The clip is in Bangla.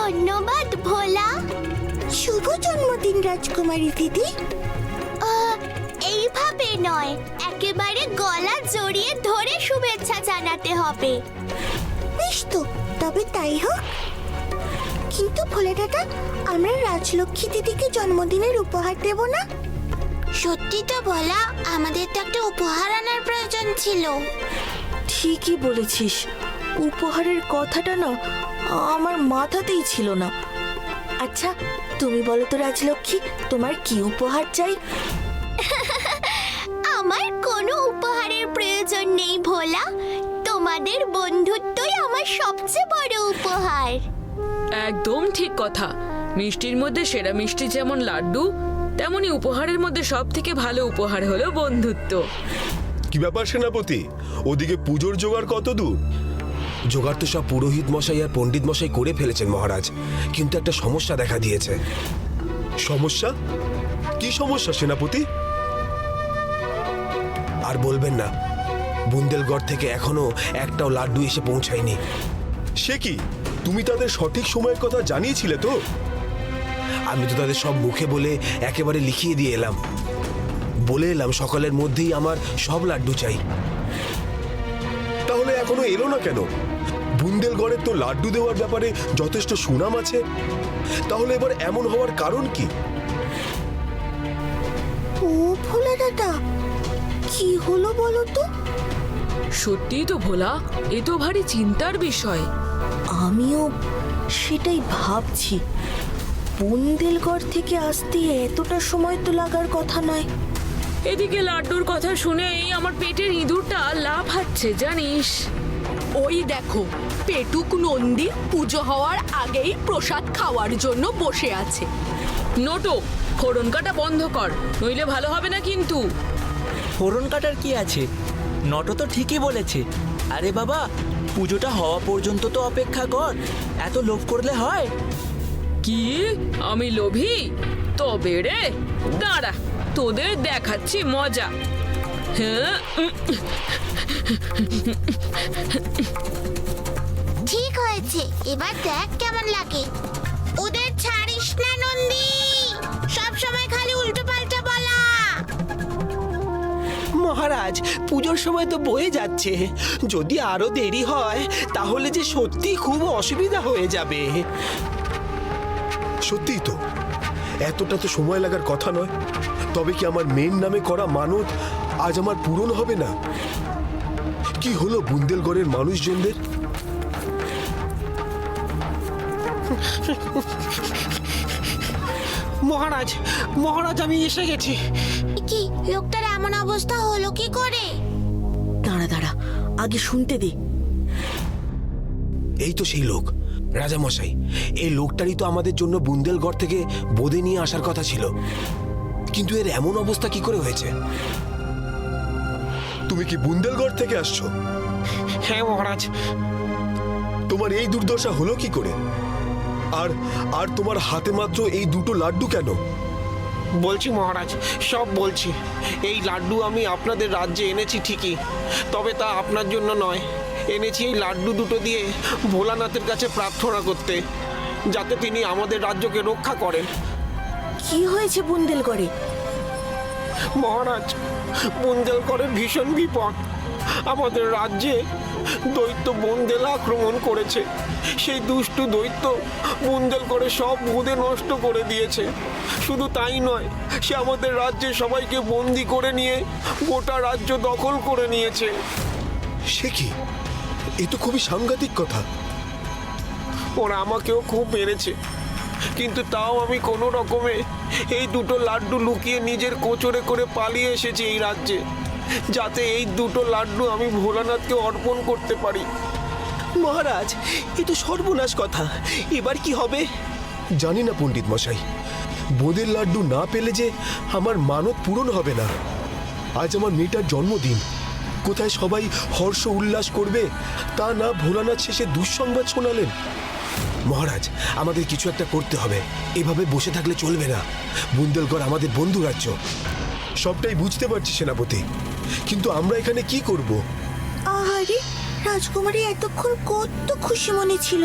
ধন্যবাদ ভোলা। শুভ জন্মদিন রাজকুমারী দিদি। এইভাবে নয়, একেবারে গলা জড়িয়ে ধরে শুভেচ্ছা জানাতে হবে। বেশ তো, তবে তাই হোক। কিন্তু ভোলা দাদা, আমরা রাজলক্ষ্মী দিদিকে জন্মদিনের উপহার দেব না? সত্যি তো ভোলা, আমাদের তো একটা উপহার আনার প্রয়োজন ছিল। ঠিকই বলেছিস, উপহারের কথাটা না আমার মাথাতেই ছিল না। আচ্ছা, তুমি বলো তো রাজলক্ষ্মী, তোমার কি উপহার চাই? আমার কোনো উপহারের প্রয়োজন নেই ভোলা, তোমাদের বন্ধুত্বই আমার সবচেয়ে বড় উপহার। একদম ঠিক কথা। মিষ্টির মধ্যে সেরা মিষ্টি যেমন লাড্ডু, তেমনি উপহারের মধ্যে সব থেকে ভালো উপহার হলো বন্ধুত্ব। কি ব্যাপার সেনাপতি, ওদিকে পুজোর জোগাড় কত দূর? জোগাড় তো সব পুরোহিত মশাই আর পণ্ডিত মশাই করে ফেলেছেন মহারাজ, কিন্তু একটা সমস্যা দেখা দিয়েছে। সমস্যা? কি সমস্যা সেনাপতি? আর বলবেন না, বুন্দেলগড় থেকে এখনো একটাও লাড্ডু এসে পৌঁছায়নি। সে কি, তুমি তাদের সঠিক সময়ের কথা জানিয়েছিলে তো? আমি তো তাদের সব মুখে বলে একেবারে লিখিয়ে দিয়ে এলাম। বলে এলাম সকালের মধ্যেই আমার সব লাড্ডু চাই। তাহলে এখনো এলো না কেন? বুন্দেলগড়ের তো লাড্ডু দেওয়ার ব্যাপারে যথেষ্ট সুনাম আছে। তাহলে এবার এমন হওয়ার কারণ কি? ও ভোলা দাদা, কি হলো বলো তো? সত্যিই তো ভোলা, এ তো ভারী চিন্তার বিষয়। আমিও সেটাই ভাবছি। বুন্দেলগড় থেকে আসতে এতটা সময় তো লাগার কথা নয়। এদিকে লাড্ডুর কথা শুনেই আমার পেটের ইঁদুরটা লাফাচ্ছে জানিস। ওই দেখো, পেটুক নন্দী পুজো হওয়ার আগেই প্রসাদ খাওয়ার জন্য বসে আছে। নোটো, ফোড়ন কাটা বন্ধ কর, নইলে ভালো হবে না কিন্তু। ফোড়ন কাটার কি আছে? নটো তো ঠিকই বলেছে। আরে বাবা, পুজোটা হওয়া পর্যন্ত তো অপেক্ষা কর, এত লোভ করলে হয়? কি আমি লোভী? তবে রে, দাঁড়া, তোদের দেখাচ্ছি মজা। হ্যাঁ, ঠিক হয়েছে, এবার দেখ কেমন লাগে। ওদের ছাড়িস না নন্দী, সব সময় খালি উল্টো পাল্টা বলা। মহারাজ, পুজোর সময় তো বয়ে যাচ্ছে, যদি আরো দেরি হয় তাহলে যে সত্যি খুব অসুবিধা হয়ে যাবে। সত্যিই তো, এতটা তো সময় লাগার কথা নয়। তবে কি আমার মেন নামে করা মানত আজ আমার পূরণ হবে না? কি হলো বুন্দেলগড়ের মানুষজনদের? মহারাজ, মহারাজ, আমি এসে গেছি। কি লোকটার এমন অবস্থা হলো কি করে? দাঁড়া দাঁড়া, আগে শুনতে দে। এই তো সেই লোক, রাজামশাই। এই লোকটারই তো আমাদের জন্য বুন্দেলগড় থেকে বোঁদে নিয়ে আসার কথা ছিল, কিন্তু এর এমন অবস্থা কি করে হয়েছে? তুমি কি বুন্দেলগড় থেকে আসছো? হ্যাঁ মহারাজ। তোমার এই দুর্দশা হলো কি করে? আর আর তোমার হাতে মাত্র এই দুটো লাড্ডু কেন? বলছি মহারাজ, সব বলছি। এই লাড্ডু আমি আপনাদের রাজ্যে এনেছি ঠিকই, তবে তা আপনার জন্য নয়। এনেছি এই লাড্ডু দুটো দিয়ে ভোলানাথের কাছে প্রার্থনা করতে, যাতে তিনি আমাদের রাজ্যকে রক্ষা করেন। কি হয়েছে বুন্দেলগড়ে? মহারাজ, বুন্দেলগড়ের ভীষণ বিপদ। আমাদের রাজ্যে দৈত্য বুন্দেল আক্রমণ করেছে। সেই দুষ্টু দৈত্য বুন্দেলগড়ে সব বোঁদে নষ্ট করে দিয়েছে। শুধু তাই নয়, সে আমাদের রাজ্যে সবাইকে বন্দি করে নিয়ে গোটা রাজ্য দখল করে নিয়েছে। সে কি, এ তো খুবই সাংঘাতিক কথা। ওরা আমাকেও খুব মেরেছে, কিন্তু তাও আমি কোনো রকমে এই দুটো লাড্ডু লুকিয়ে নিজের কোচরে করে পালিয়ে এসেছি এই রাজ্যে, যাতে এই দুটো লাড্ডু আমি ভোলানাথকে অর্পণ করতে পারি। মহারাজ, এ তো সর্বনাশ কথা, এবার কি হবে? জানি না পণ্ডিত মশাই, বোঁদের লাড্ডু না পেলে যে আমার মানত পূরণ হবে না। আজ আমার মেয়েটার জন্মদিন, কোথায় সবাই হর্ষ উল্লাস করবে, তা না ভোলানাথ শেষে দুঃসংবাদ শোনালেন। মহারাজ, আমাদের কিছু একটা করতে হবে। এভাবে বসে থাকলে চলবে না। বুন্দেলগড় আমাদের বন্ধু রাজ্য। সবটাই বুঝতে পারছি সেনাপতি, কিন্তু আমরা এখানে কি করব? আহারে, রাজকুমারী এতক্ষণ কত খুশি মনে ছিল,